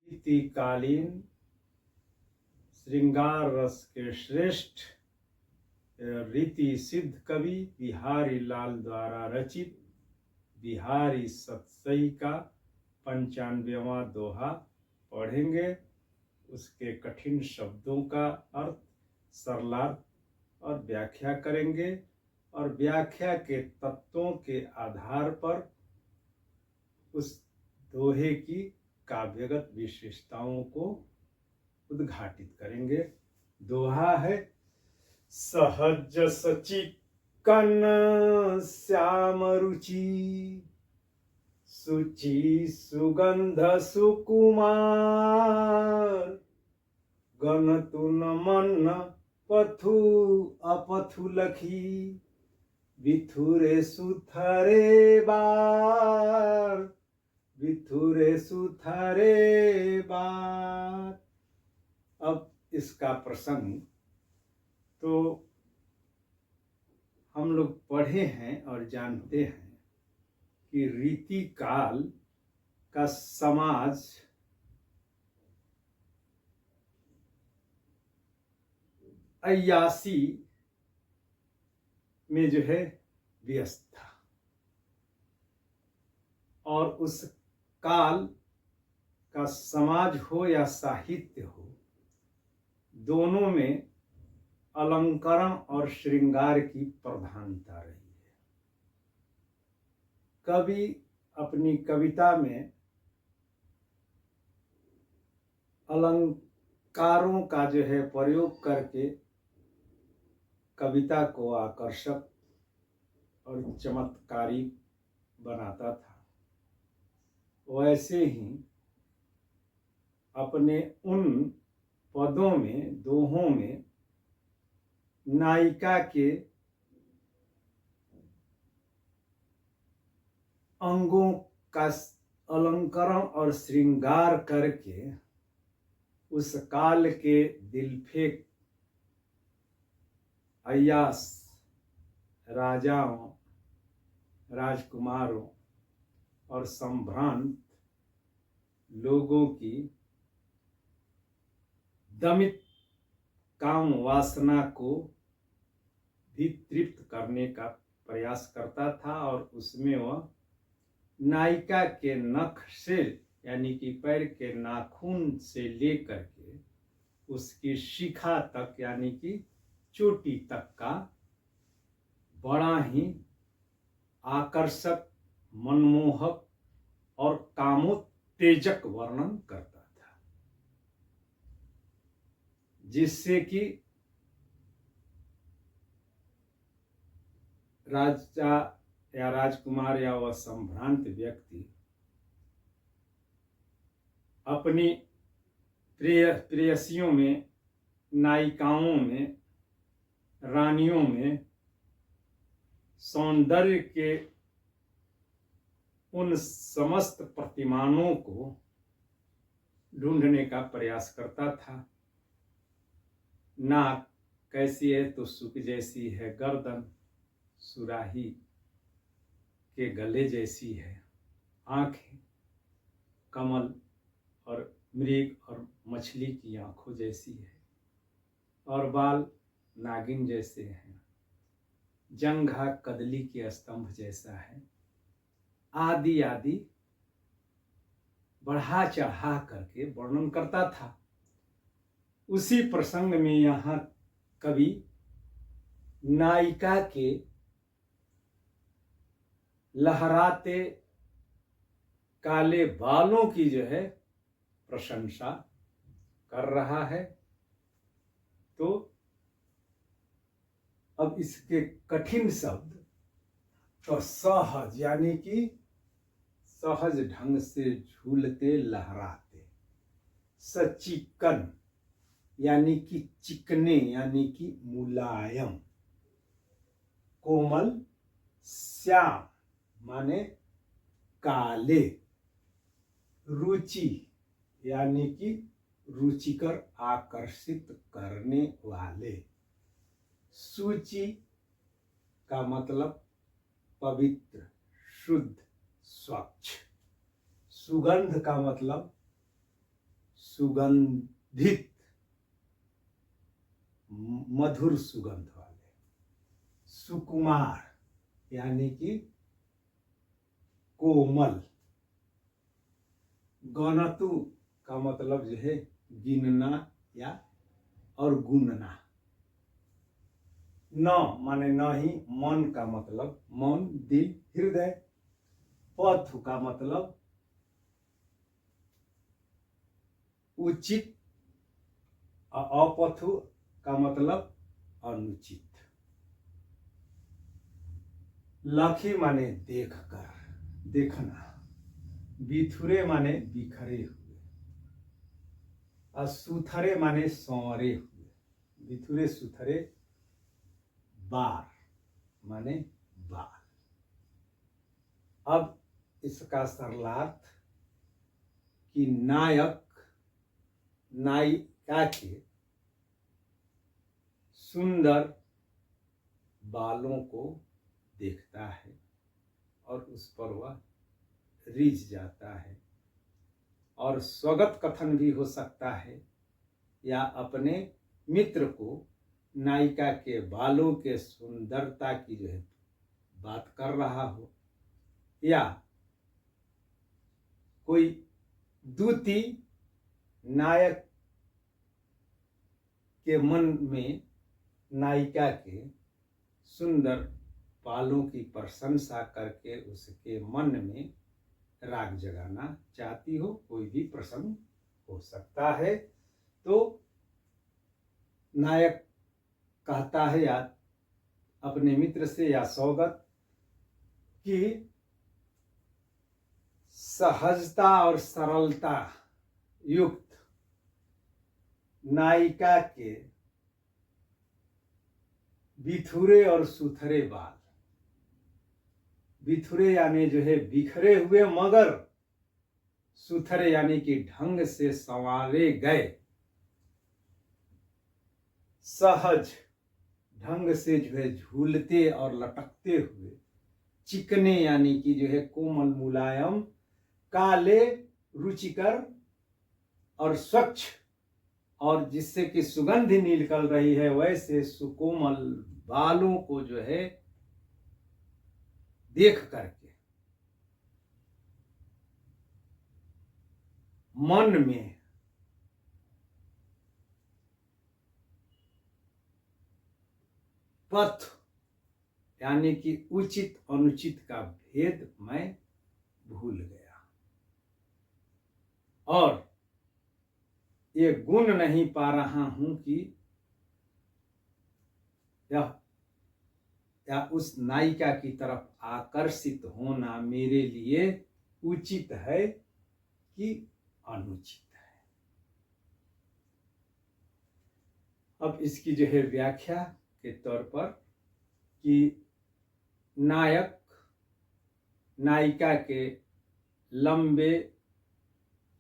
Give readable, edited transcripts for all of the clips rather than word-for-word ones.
रीतिकालीन श्रृंगार रस के श्रेष्ठ रीति सिद्ध कवि बिहारी लाल द्वारा रचित बिहारी सतसई का 95वां दोहा पढ़ेंगे। उसके कठिन शब्दों का अर्थ, सरलार्थ और व्याख्या करेंगे और व्याख्या के तत्वों के आधार पर उस दोहे की काव्यगत विशेषताओं को उद्घाटित करेंगे। दोहा है, सहज सचिकन श्याम रुचि, सुचि सुगंध सुकुमार, गन तुन मन पथु अपथु लखी, विथुरे सुथरे बार, विथुरे सुथरे बार। अब इसका प्रसंग तो हम लोग पढ़े हैं और जानते हैं कि रीति काल का समाज अय्यासी में जो है व्यस्त था और उस काल का समाज हो या साहित्य हो, दोनों में अलंकरण और श्रृंगार की प्रधानता रही है। कवि अपनी कविता में अलंकारों का जो है प्रयोग करके कविता को आकर्षक और चमत्कारी बनाता था। वैसे ही अपने उन पदों में, दोहों में नायिका के अंगों का अलंकरण और श्रृंगार करके उस काल के दिलफेक अय्यास राजाओं, राजकुमारों और संभ्रांत लोगों की दमित काम वासना को भी तृप्त करने का प्रयास करता था और उसमें वह नायिका के नख से, यानी कि पैर के नाखून से लेकर के उसकी शिखा तक, यानी कि चोटी तक का बड़ा ही आकर्षक, मनमोहक और कामोत्तेजक वर्णन करता था, जिससे कि राजा या राजकुमार या वह संभ्रांत व्यक्ति अपनी प्रेयसियों में, नायिकाओं में, रानियों में सौंदर्य के उन समस्त प्रतिमानों को ढूंढने का प्रयास करता था। नाक कैसी है तो सुक जैसी है, गर्दन सुराही के गले जैसी है, आंखें कमल और मृग और मछली की आंखों जैसी है, और बाल नागिन जैसे हैं, जंघा कदली के स्तंभ जैसा है, आदि आदि बढ़ा चढ़ा करके वर्णन करता था। उसी प्रसंग में यहाँ कवि नायिका के लहराते काले बालों की जो है प्रशंसा कर रहा है। तो अब इसके कठिन शब्द तो सहज, यानी कि सहज ढंग से झूलते लहराते, सचिकन यानी कि चिकने, यानी कि मुलायम, कोमल, श्याम माने काले, रुचि यानी कि रुचिकर, आकर्षित करने वाले, सूचि का मतलब पवित्र, शुद्ध, स्वच्छ, सुगंध का मतलब सुगंधित मधुर सुगंध वाले, सुकुमार यानी कि कोमल। गणतु का मतलब जो है गिनना या और गुनना। न माने नहीं, मन का मतलब मन, दिल, हृदय। पथ का मतलब उचित, अपथु का मतलब अनुचित। लखी माने देख कर, देखना। बिथुरे माने बिखरे हुए, और सुथरे माने संवरे हुए। बिथुरे सुथरे, बार माने बाल। अब इसका सरलार्थ कि नायक नायिका के सुंदर बालों को देखता है और उस पर वह रिझ जाता है। और स्वगत कथन भी हो सकता है, या अपने मित्र को नायिका के बालों के सुंदरता की जो है बात कर रहा हो, या कोई दूती नायक के मन में नायिका के सुंदर बालों की प्रशंसा करके उसके मन में राग जगाना चाहती हो। कोई भी प्रसंग हो सकता है। तो नायक कहता है या अपने मित्र से या सौगत कि सहजता और सरलता युक्त नायिका के बिथुरे और सुथरे बाल। बिथुरे यानी जो है बिखरे हुए, मगर सुथरे यानी कि ढंग से संवारे गए, सहज ढंग से जो है झूलते और लटकते हुए। चिकने यानी कि जो है कोमल मुलायम, काले रुचिकर और स्वच्छ, और जिससे कि सुगंध निकल रही है, वैसे सुकोमल बालों को जो है देख करके मन में पथ यानी कि उचित अनुचित का भेद मैं भूल गया, और ये गुण नहीं पा रहा हूं कि या उस नायिका की तरफ आकर्षित होना मेरे लिए उचित है कि अनुचित है। अब इसकी जो है व्याख्या के तौर पर कि नायक नायिका के लंबे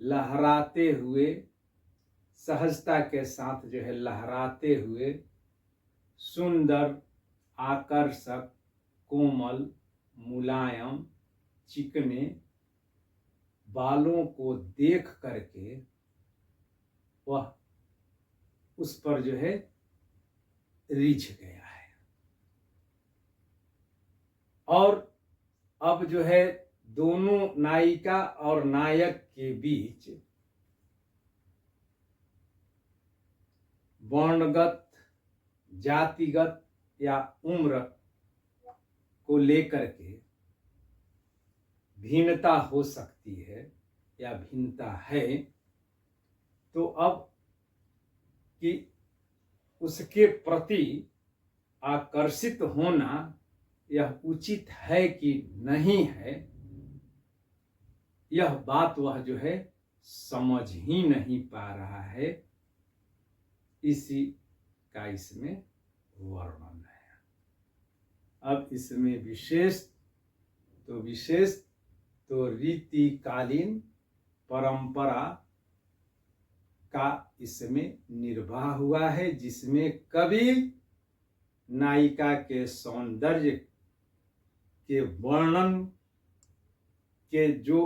लहराते हुए, सहजता के साथ जो है लहराते हुए, सुंदर, आकर्षक, कोमल, मुलायम, चिकने बालों को देख करके वह उस पर जो है रिझ गया है। और अब जो है दोनों नायिका और नायक के बीच वर्णगत, जातिगत या उम्र को लेकर के भिन्नता हो सकती है या भिन्नता है। तो अब कि उसके प्रति आकर्षित होना यह उचित है कि नहीं है, यह बात वह जो है समझ ही नहीं पा रहा है। इसी का इसमें वर्णन है। अब इसमें विशेष तो रीतिकालीन परंपरा का इसमें निर्वाह हुआ है, जिसमें कभी नायिका के सौंदर्य के वर्णन के जो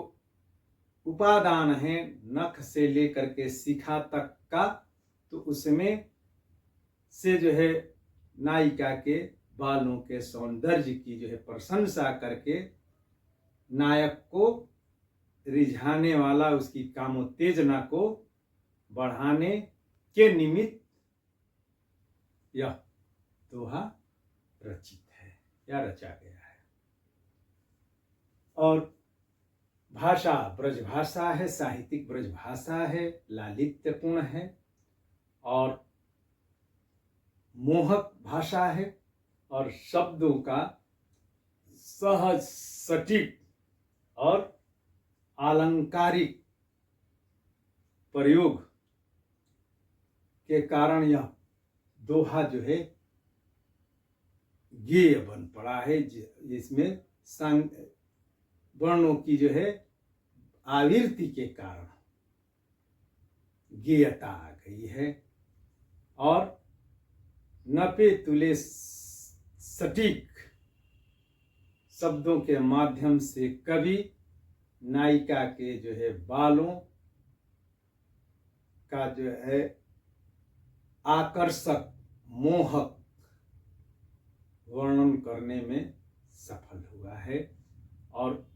उपादान है नख से लेकर के शिखा तक का, तो उसमें से जो है नायिका के बालों के सौंदर्य की जो है प्रशंसा करके नायक को रिझाने वाला, उसकी कामोत्तेजना को बढ़ाने के निमित्त यह दोहा रचित है या रचा गया है। और भाषा ब्रज भाषा है, साहित्यिक ब्रज भाषा है, लालित्यपूर्ण है और मोहक भाषा है, और शब्दों का सहज सटीक और आलंकारिक प्रयोग के कारण यह दोहा जो है गेय बन पड़ा है, जिसमें वर्णों की जो है आवृत्ति के कारण गेयता आ गई है। और नपे तुले सटीक शब्दों के माध्यम से कवि नायिका के जो है बालों का जो है आकर्षक मोहक वर्णन करने में सफल हुआ है, और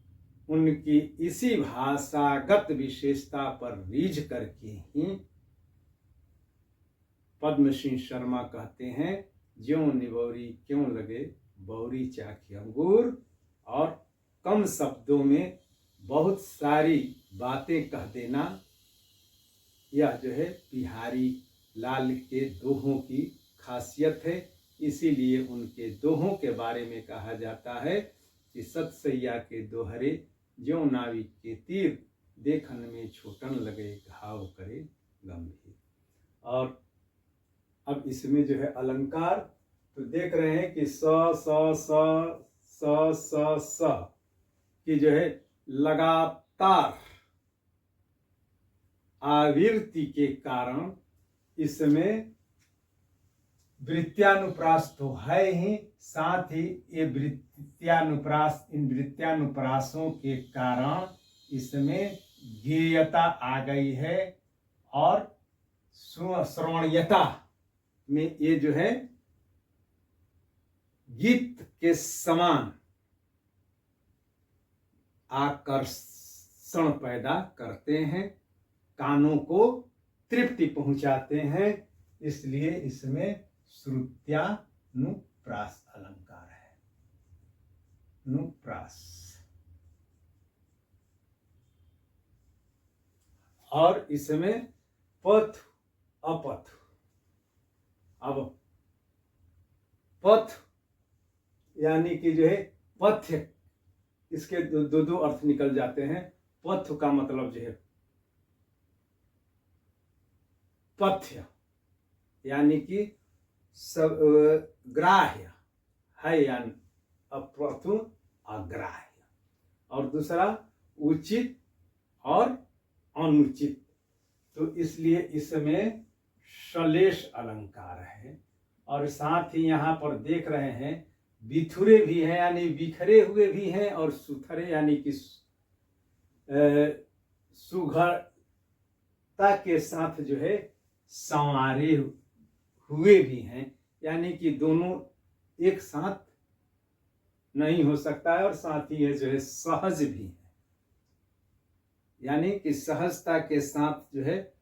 उनकी इसी भाषागत विशेषता पर रीझ करके ही पद्म सिंह शर्मा कहते हैं, ज्यों निबौरी क्यों लगे बौरी चाखी अंगूर, और कम शब्दों में बहुत सारी बातें कह देना, यह जो है बिहारी लाल के दोहों की खासियत है। इसीलिए उनके दोहों के बारे में कहा जाता है कि सतसैया के दोहरे ज्यों नाविक के तीर, देखन में छोटन लगे घाव करे गंभीर। और अब इसमें जो है अलंकार तो देख रहे हैं कि स स स स स स की जो है लगातार आवृत्ति के कारण इसमें वृत्त्यानुप्रास तो है ही, साथ ही ये इन वृत्त्यानुप्रासों के कारण इसमें गेयता आ गई है, और श्रवणीयता में ये जो है गीत के समान आकर्षण पैदा करते हैं, कानों को तृप्ति पहुंचाते हैं। इसलिए इसमें श्रुत्यानुप्रास अलंकार है। नुप्रास। और इसमें पथ अपथ। अब पथ यानी कि जो है पथ्य, इसके दो अर्थ निकल जाते हैं। पथ का मतलब जो है पथ्य यानी कि सब ग्राह्य है, यानी अप्रथु अग्राह्य, और दूसरा उचित और अनुचित। तो इसलिए इसमें श्लेष अलंकार है। और साथ ही यहाँ पर देख रहे हैं बिथुरे भी हैं यानी बिखरे हुए भी हैं, और सुथरे यानी कि सुघरता के साथ जो है संवारे हुए भी हैं, यानी कि दोनों एक साथ नहीं हो सकता है। और साथ ही ये जो है सहज भी है, यानी कि सहजता के साथ जो है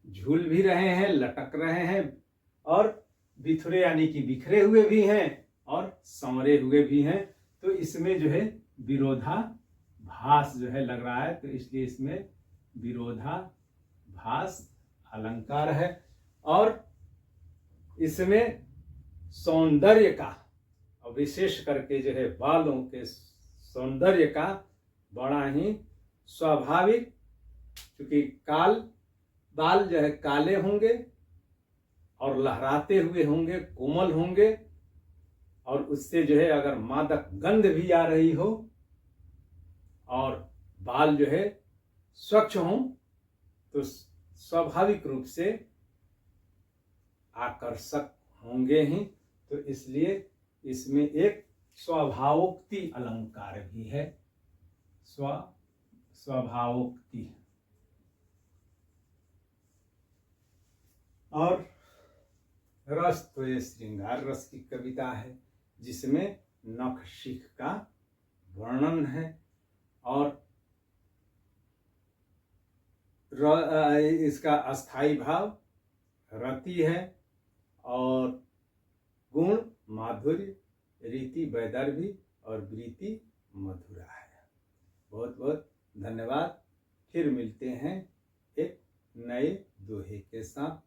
झूल भी रहे हैं, लटक रहे हैं, और बिथुरे यानी कि बिखरे हुए भी हैं और संवरे हुए भी हैं। तो इसमें जो है विरोधाभास जो है लग रहा है, तो इसलिए इसमें विरोधाभास अलंकार है। और इसमें सौंदर्य का, और विशेष करके जो है बालों के सौंदर्य का बड़ा ही स्वाभाविक, क्योंकि बाल जो है काले होंगे और लहराते हुए होंगे, कोमल होंगे, और उससे जो है अगर मादक गंध भी आ रही हो और बाल जो है स्वच्छ हों तो स्वाभाविक रूप से आकर्षक होंगे ही। तो इसलिए इसमें एक स्वभावोक्ति अलंकार भी है। स्वभावोक्ति। और रस तो ये श्रृंगार रस की कविता है जिसमें नख शिख का वर्णन है और इसका अस्थाई भाव रति है और गुण माधुर्य, रीति वैदर्भी और वृत्ति मधुरा है। बहुत बहुत धन्यवाद। फिर मिलते हैं एक नए दोहे के साथ।